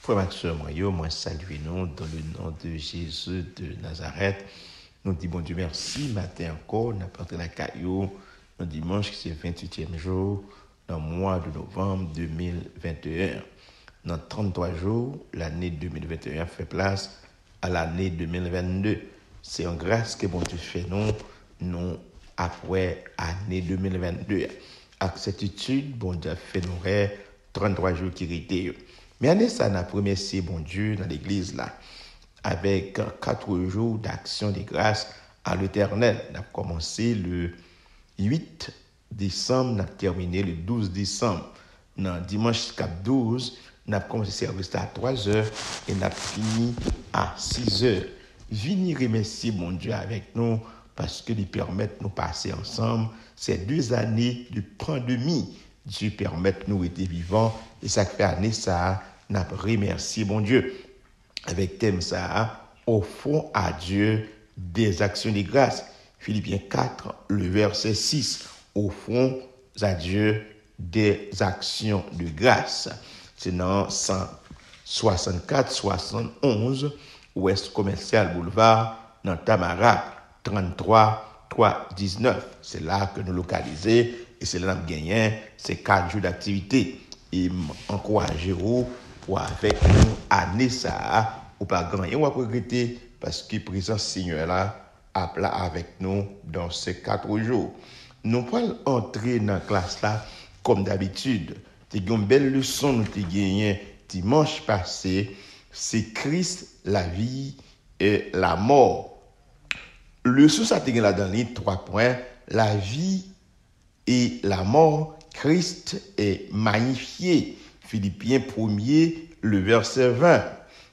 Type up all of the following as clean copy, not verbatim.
Frère Maxime, moi salue nous dans le nom de Jésus de Nazareth. Nous disons bon Dieu merci, matin encore, nous avons entré la caillou, nous dimanche qui c'est 28e jour, dans le mois de novembre 2021. Dans 33 jours, l'année 2021 fait place à l'année 2022. C'est en grâce que bon Dieu fait nous après l'année 2022. Avec cette étude, bon Dieu fait nous 33 jours qui étaient. Mais année ça, n'a remercié bon Dieu dans l'église là, avec 4 jours d'action de grâce à l'Éternel. On a commencé le 8 décembre, on a terminé le 12 décembre. Dans dimanche 12, on a commencé le service à 3 heures et on a fini à 6 heures. Venez remercier mon Dieu avec nous parce qu'il permet de nous passer ensemble ces 2 années de pandémie. Dieu permet de nous être vivants et ça fait année ça, n'a remercié mon Dieu. Avec thème ça, offrons à Dieu des actions de grâce. Philippiens 4, le verset 6. Offrons à Dieu des actions de grâce. C'est dans 164, 71, Ouest Commercial Boulevard, dans Tamarac, 33, 3, 19. C'est là que nous localisons. Et c'est là que nous gagnons ces 4 jours d'activité. Et encouragez-vous pour avec nous année ça, ou pas grand. Et on va regretter parce que le présent Seigneur là a là avec nous dans ces 4 jours. Nous allons entrer dans la classe là comme d'habitude. C'est une belle leçon nous avons gagné dimanche passé. C'est Christ, la vie et la mort. Le sous ça là dans les 3 points. La vie et la mort, Christ est magnifié. Philippiens 1er, le verset 20.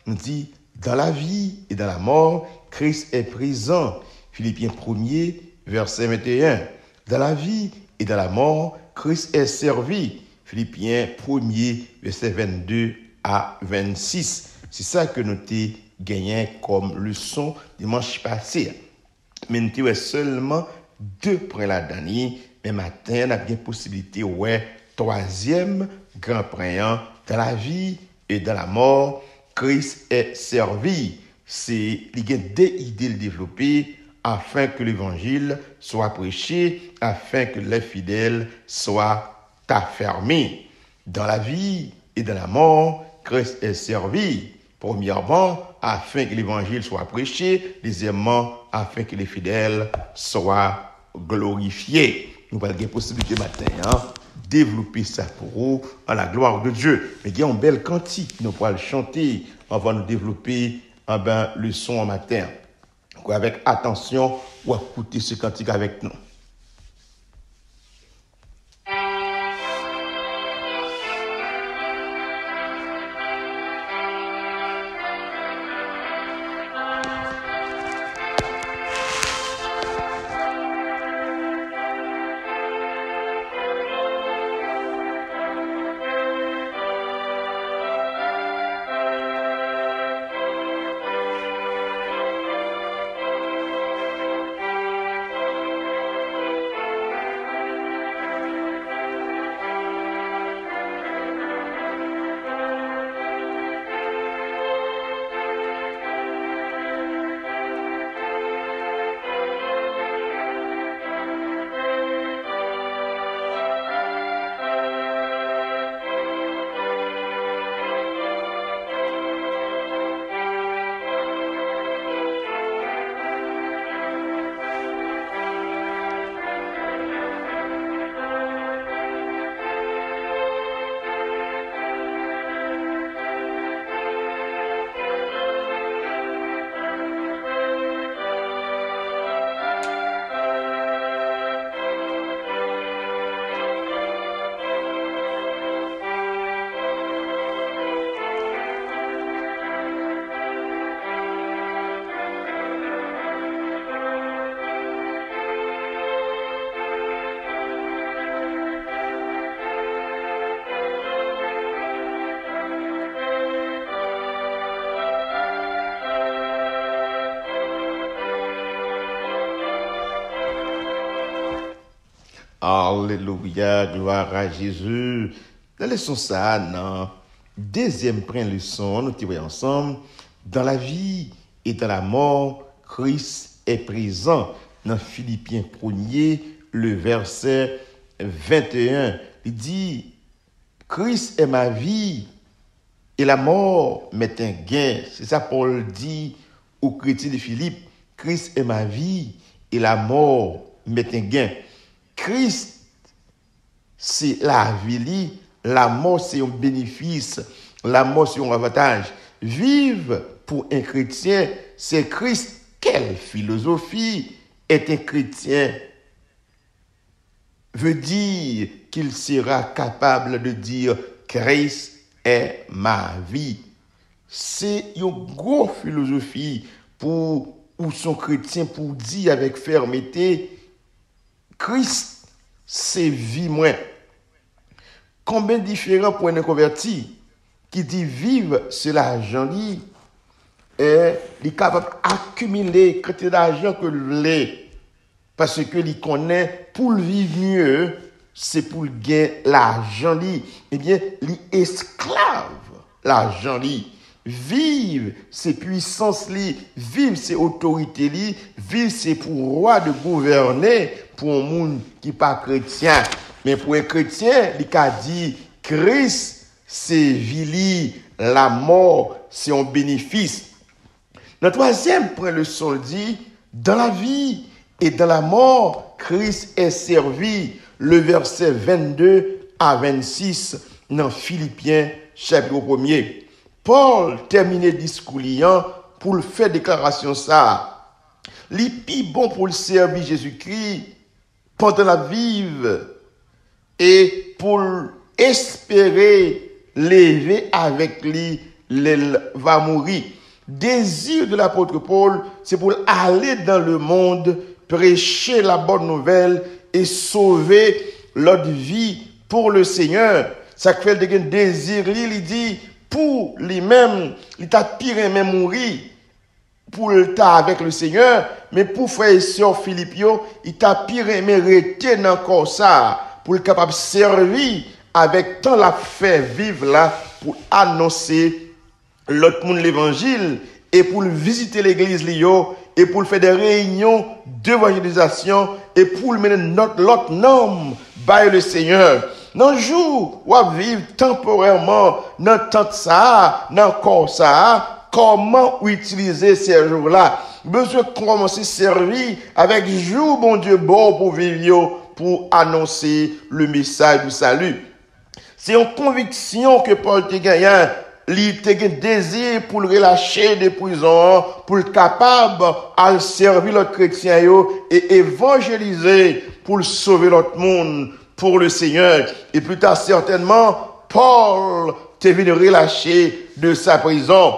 On dit, dans la vie et dans la mort, Christ est présent. Philippiens 1er, verset 21. Dans la vie et dans la mort, Christ est servi. Philippiens 1er, verset 22 à 26. C'est ça que nous avons gagné comme leçon dimanche passé. Mais nous avons seulement 2 points là-dedans. Mais matin, on a bien possibilité, 3e grand préant, dans la vie et dans la mort, Christ est servi. C'est il y a 2 idées développées afin que l'évangile soit prêché, afin que les fidèles soient affermés. Dans la vie et dans la mort, Christ est servi. Premièrement, afin que l'évangile soit prêché. Deuxièmement, afin que les fidèles soient glorifiés. Nous avons la possibilité matin, développer ça pour vous, à la gloire de Dieu. Mais il y a une belle cantique, nous pourrons le chanter avant de développer le son en matin. Donc, avec attention, ou écouter ce cantique avec nous. Alléluia, gloire à Jésus. Dans leçon ça, dans Deuxième point leçon, nous qui voyons ensemble, dans la vie et dans la mort, Christ est présent. Dans Philippiens 1er, le verset 21, il dit, Christ est ma vie et la mort m'est un gain. C'est ça Paul dit aux chrétiens de Philippe, Christ est ma vie et la mort m'est un gain. Christ, c'est la vie, la mort c'est un bénéfice, la mort c'est un avantage. Vivre pour un chrétien, c'est Christ. Quelle philosophie est un chrétien? Veut dire qu'il sera capable de dire Christ est ma vie. C'est une grosse philosophie pour son chrétien pour dire avec fermeté Christ c'est vie moi. Combien de différents points de convertis qui dit vivre c'est l'argent li et il est capable d'accumuler quantité d'argent que l'est parce que il connaît pour le vivre mieux c'est pour le gagner l'argent li. Eh bien il esclave l'argent li. Vivre c'est puissance li, vivre c'est autorité li, vivre c'est pour roi de gouverner pour un monde qui pas chrétien. Mais pour un chrétien, il a dit Christ c'est vie, la mort c'est un bénéfice. Dans le troisième point leçon dit dans la vie et dans la mort, Christ est servi. Le verset 22 à 26 dans Philippiens chapitre 1er. Paul terminait le discours pour le faire déclaration ça. Li pi bon pour le servir Jésus-Christ pendant la vive et pour espérer lever avec lui, il va mourir. Désir de l'apôtre Paul, c'est pour aller dans le monde, prêcher la bonne nouvelle et sauver l'autre vie pour le Seigneur. Ça fait le désir, il dit, pour lui-même, il t'a pire même mourir pour le temps avec le Seigneur, mais pour frère et sœur Philippio, il t'a pire aimé rester dans encore ça, pour être capable de servir avec tant la fait vivre là, pour annoncer l'autre monde l'évangile, et pour visiter l'église Lio, et pour faire des réunions d'évangélisation, et pour mener l'autre nom, by le Seigneur. Dans le jour où on vit temporairement dans le temps de ça, dans le corps ça, comment utiliser ces jours-là? Besoin de commencer à servir avec jour, bon Dieu, bon pour vivre, pour annoncer le message du salut. C'est une conviction que Paul te gagne. Il te gagne désir pour le relâcher des prisons, pour le capable à servir l'autre chrétien et évangéliser pour sauver l'autre monde pour le Seigneur. Et plus tard, certainement, Paul te venu relâcher de sa prison.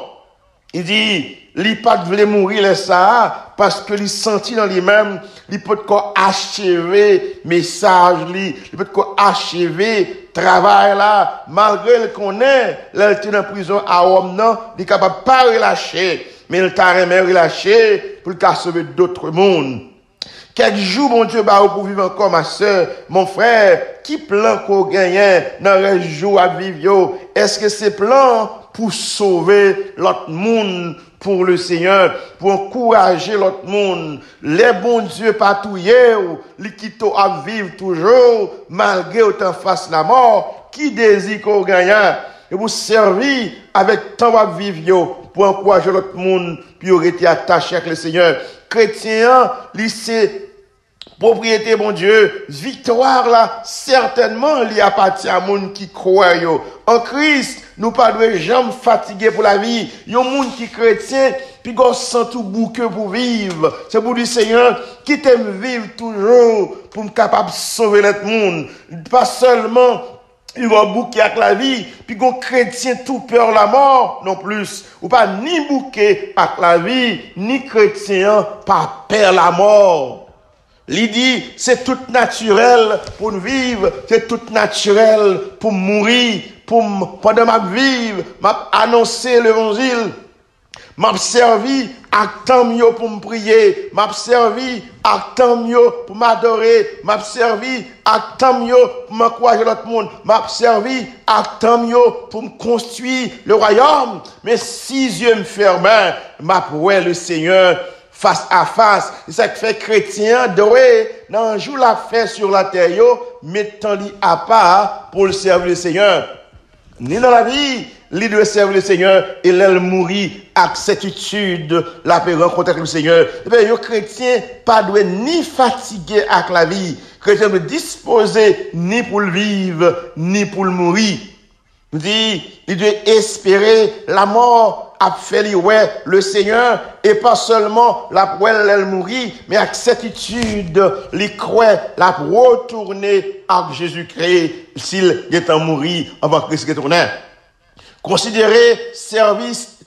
Il dit, il pas voulait mourir là ça parce que il sentit dans lui-même, il peut quoi achever message il peut quoi achever travail là malgré le connaît, là il était dans prison à Rome non, il est capable pas relâcher, mais il t'a remis relâcher pour le sauver d'autres mondes. Quelques jours, mon Dieu, pour vivre encore, ma soeur, mon frère, qui plan qu'on gagne dans les jours à vivre? Est-ce que c'est plan pour sauver l'autre monde pour le Seigneur, pour encourager l'autre monde? Les bons dieux patouillés, les qui à vivre toujours, malgré autant face la mort, qui désire qu'on gagne? Et vous servir avec tant de vivre pour encourager l'autre monde, puis aurait été attaché avec le Seigneur. Chrétien, lycée, propriété, mon Dieu, victoire là, certainement, il appartient à monde qui croit, yo. En Christ, nous pas de jamais fatiguer pour la vie. Yon monde qui chrétien, puis qu'on sent tout bouquet pour vivre. C'est pour dire, Seigneur, qui t'aime vivre toujours, pour me capable de sauver l'autre monde. Pas seulement, il va bouquer avec la vie, puis qu'on chrétien tout peur la mort, non plus. Ou pas ni bouquer avec la vie, ni chrétien pas peur la mort. Il dit, c'est tout naturel pour vivre, c'est tout naturel pour mourir, pendant ma vivre, m'a annoncer l'évangile. M'a servi à tant mieux pour me prier. M'a servi à tant mieux pour m'adorer. M'a servi à tant mieux pour m'encourager l'autre monde. M'a servi à tant mieux pour me construire le royaume. Mais si Dieu me fermait, m'a prouvé le Seigneur face à face. C'est ça qui fait chrétien doué dans un jour la fait sur la terre, mettant-lui à part pour le servir le Seigneur. Ni dans la vie, il doit servir le Seigneur et l'elle mourit avec certitude, la paix rencontre avec le Seigneur. Et bien, le chrétien pas doit ni fatiguer avec la vie. Le chrétien doit disposer ni pour le vivre, ni pour le mourir. Il dit, il doit espérer la mort à faire le Seigneur et pas seulement la poêle elle mourir, mais avec certitude, les croix la retourner avec Jésus-Christ s'il est en mourir avant que Christ retourne. Considérer service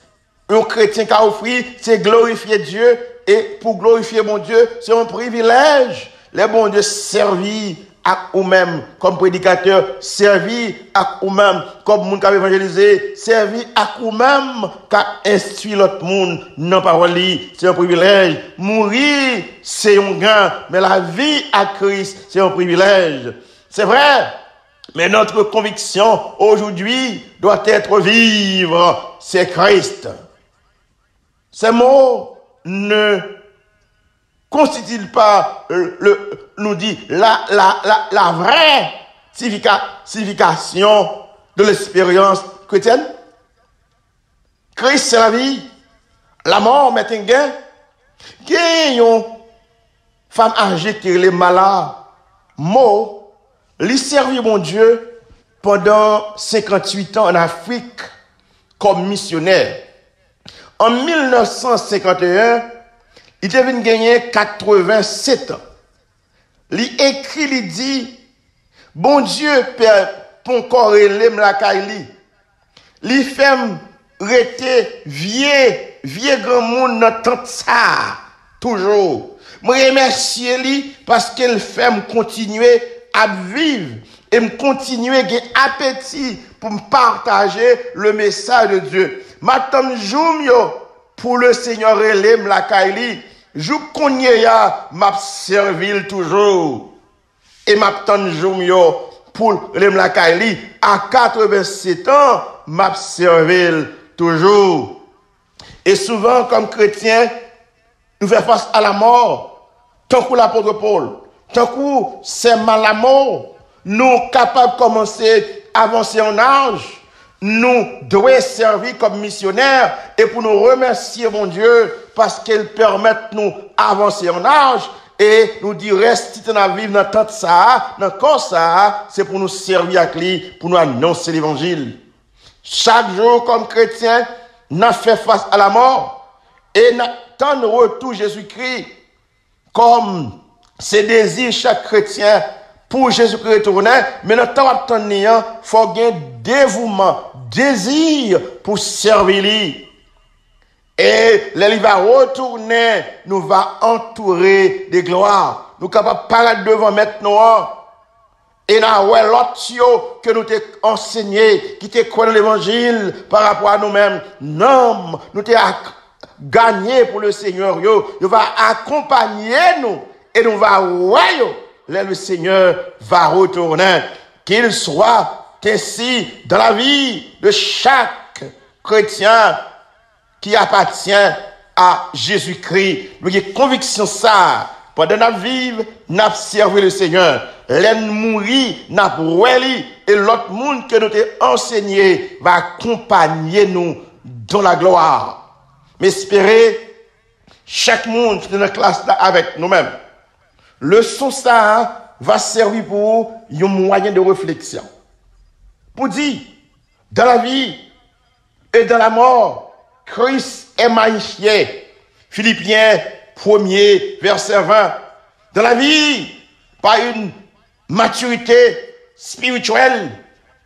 un chrétien qui a offert, c'est glorifier Dieu et pour glorifier mon Dieu, c'est un privilège. Les bons Dieu servir à vous-même comme prédicateur, servir à vous-même comme monde qui a évangélisé, servir à vous-même qui a instruit l'autre monde non parole, c'est un privilège. Mourir, c'est un gain, mais la vie à Christ, c'est un privilège. C'est vrai, mais notre conviction aujourd'hui doit être vivre, c'est Christ. Ces mots ne constitue pas nous dit la vraie signification de l'expérience chrétienne. Christ c'est la vie, la mort met un gain. Une femme âgée qui est les malades, mort, lui servir mon Dieu pendant 58 ans en Afrique comme missionnaire. En 1951, il devait gagner 87 ans. Il écrit, il dit, bon Dieu, Père, pour corps l'aime la caille. Il fait rester vieux grand monde dans tant ça, toujours. Je remercie lui parce qu'il fait me continuer à vivre et me continuer à avoir appétit pour me partager le message de Dieu. Maintenant, jour pour le Seigneur l'aime la caille. Je connais m'a servi toujours et m'a tant jour pour l'aime la caille à 87 ans m'a servi toujours. Et souvent comme chrétien nous faisons face à la mort tant que l'apôtre Paul tant que c'est mal la mort nous capables de commencer à avancer en âge. Nous devons servir comme missionnaires et pour nous remercier mon Dieu parce qu'il permet nous avancer en âge et nous dire reste dans la vie dans tant ça dans corps ça c'est pour nous servir avec lui pour nous annoncer l'évangile. Chaque jour comme chrétien nous fait face à la mort et nous retour Jésus-Christ comme ses désirs chaque chrétien pour Jésus-Christ retourner mais notre temps attendre faut gagner dévouement désir pour servir lui. Et il va retourner, nous va entourer de gloire. Nous sommes capables de paraître devant maintenant. Et nous avons l'autre que nous t'ai enseigné, qui t'ai connu l'évangile par rapport à nous-mêmes. Non, nous t'ai gagné pour le Seigneur. Il va accompagner nous. Et nous va voir le Seigneur va retourner. Qu'il soit ainsi dans la vie de chaque chrétien qui appartient à Jésus-Christ. Nous avons conviction ça. Pendant notre vivre, nous avons servi le Seigneur. L'en mourir, nous avons et l'autre monde que nous avons enseigné va accompagner nous dans la gloire. Mais espérez, chaque monde qui est dans la classe là avec nous-mêmes. Le son ça va servir pour un moyen de réflexion. Pour dire, dans la vie et dans la mort, Christ est magnifié. Philippiens 1er, verset 20. Dans la vie, par une maturité spirituelle.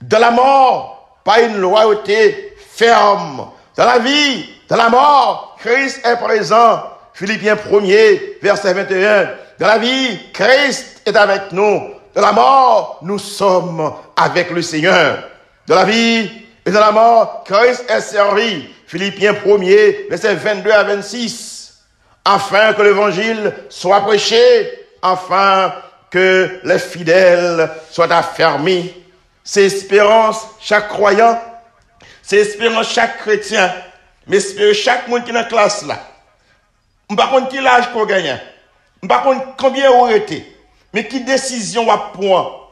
Dans la mort, par une loyauté ferme. Dans la vie, dans la mort, Christ est présent. Philippiens 1er, verset 21. Dans la vie, Christ est avec nous. Dans la mort, nous sommes avec le Seigneur. Dans la vie Et dans la mort, Christ est servi. Philippiens 1er, versets 22 à 26. Afin que l'évangile soit prêché, afin que les fidèles soient affermis. C'est espérance chaque croyant, c'est espérance chaque chrétien, mais espérance chaque monde qui est dans la classe là. Je ne sais pas quel âge qu'on gagne, je ne sais pas combien on été, mais qui décision va prendre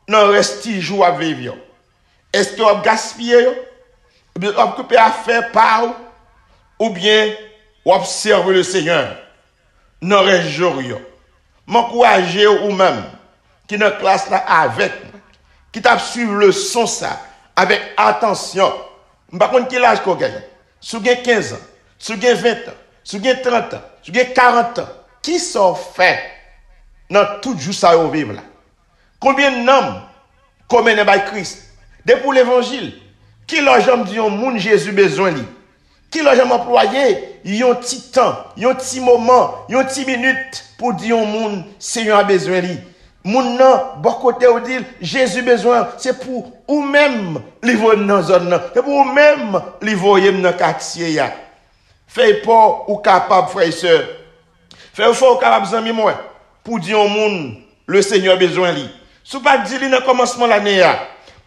dans le reste jour à vivre. Est-ce que vous gaspillez, ou bien vous occupez à faire par, ou bien vous observez le Seigneur dans le reste jour. M'encourager ou même qui est dans la classe là avec, qui t'a suivi le son ça avec attention. Je ne sais pas quel âge qu'on gagne. Si vous avez 15 ans, si vous avez 20 ans, si vous avez 30 ans, si vous avez 40 ans, qui sont faits dans tout jour ça au vivre là? Combien d'hommes commettent par Christ? Depuis l'évangile, qui l'a jamais dit au monde Jésus besoin lui? Qui l'a jamais employé? Il y a un petit temps, il y a un petit moment, il y a une petite minute pour dire au monde Seigneur a besoin lui. Moun nan, bon côté ou dit, Jésus besoin, c'est pour ou même li voye dans zone, c'est pour ou même li voye dans quartier ya. Fais pas ou capable frère et sœur. Fais pas ou capable zami moi pour dire au monde le Seigneur besoin li. Sou pas dire li dans commencement l'année ya.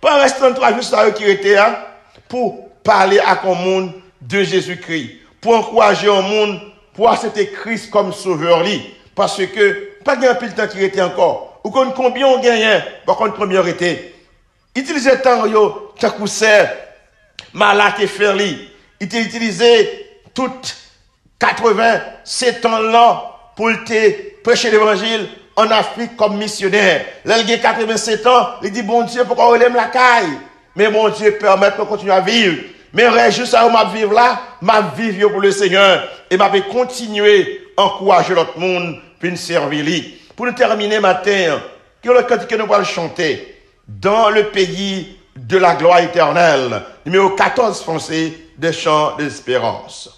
Pas rester 3 jours ça qui était ya pour parler à un monde de Jésus-Christ, pour encourager un monde pour accepter Christ comme sauveur li parce que pas grand pile temps qui était encore. Ou combien on gagne, par contre combien on était. Utiliser temps yo, takousser, malak et faire li. Il utilisé toutes 87 ans là pour te prêcher l'évangile en Afrique comme missionnaire. Là, il a 87 ans, il dit bon Dieu, pourquoi on aime la caille? Mais bon Dieu permet de continuer à vivre. Mais juste à ma vivre là, ma vivre pour le Seigneur. Et m'a continuer à encourager l'autre monde pour nous servir lui. Pour nous terminer matin, que le cantique que nous allons chanter dans le pays de la gloire éternelle, numéro 14 français des chants d'espérance.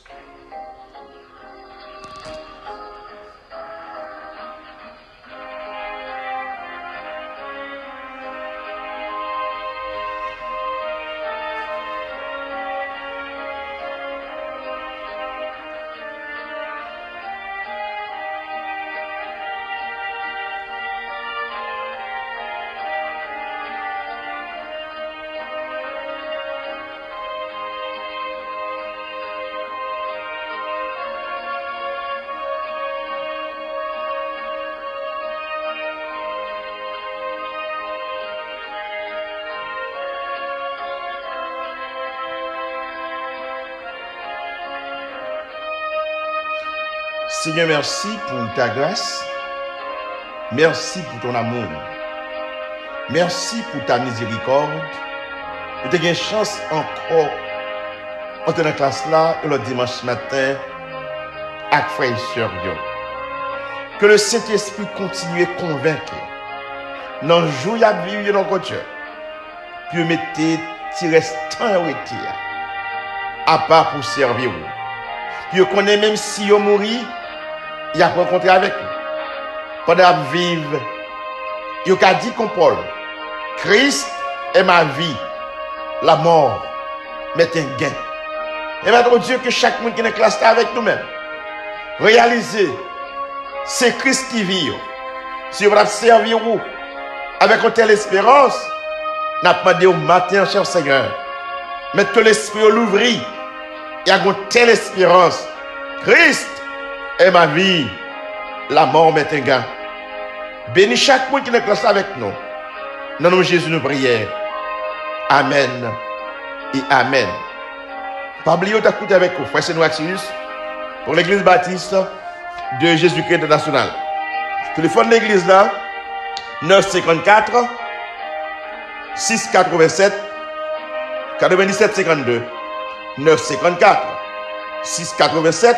Seigneur, merci pour ta grâce. Merci pour ton amour. Merci pour ta miséricorde. Et tu as une chance encore en dans la classe là, le dimanche matin, avec frères et sœurs. Que le Saint-Esprit continue à convaincre. Dans le jour où il y a vécu dans notre cœur. Puis mettez, tu restes temps à part pour servir. Puis qu'on est même si vous mourrez, il a rencontré avec nous. Pendant vivre, il a dit comme Paul, Christ est ma vie, la mort m'est un gain. Et maintenant Dieu que chaque monde qui est classe avec nous-mêmes, réaliser, c'est Christ qui vit. Si vous voulez servir avec une telle espérance, n'a pas demandé au matin, cher Seigneur, mais que l'esprit l'ouvrit, il y a une telle espérance. Christ est ma vie, la mort m'est un gain. Bénis chaque monde qui est classé avec nous. Dans le nom de Jésus, nous prions. Amen et Amen. Pas oublier d'écouter avec vous, frère Sénoaxius, pour l'église baptiste de Jésus-Christ international. Téléphone de l'église là, 954 687 97 52. 954 687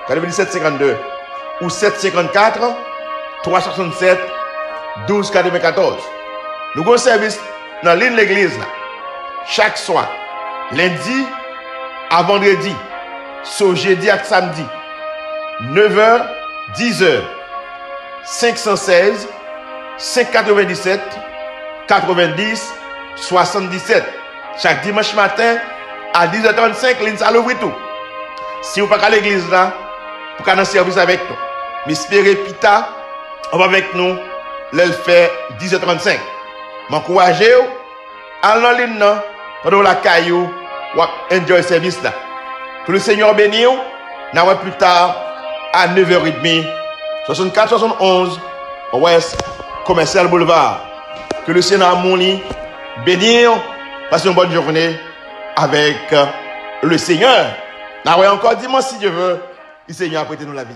97 52 ou 754 367 12 94. Nous avons un service dans l'île de l'église là. Chaque soir, lundi à vendredi, sur jeudi à samedi, 9h, 10h, 516 597 90 77. chaque dimanche matin, à 10h35, l'INSA l'ouvre tout. Si vous pas à l'église là, pour qu'on ait un service avec nous. M'espérez Pita, on va avec nous, le fait 10h35. M'encouragez, allez en ligne, pendant la caillou, ou enjoy le service là. Que le Seigneur bénisse, nous avons plus tard à 9h30, 64-71, Ouest Commercial Boulevard. Que le Seigneur Mouni bénisse, passez une bonne journée avec le Seigneur. Nous avons encore dimanche si Dieu veut, le Seigneur a prêté nous la vie.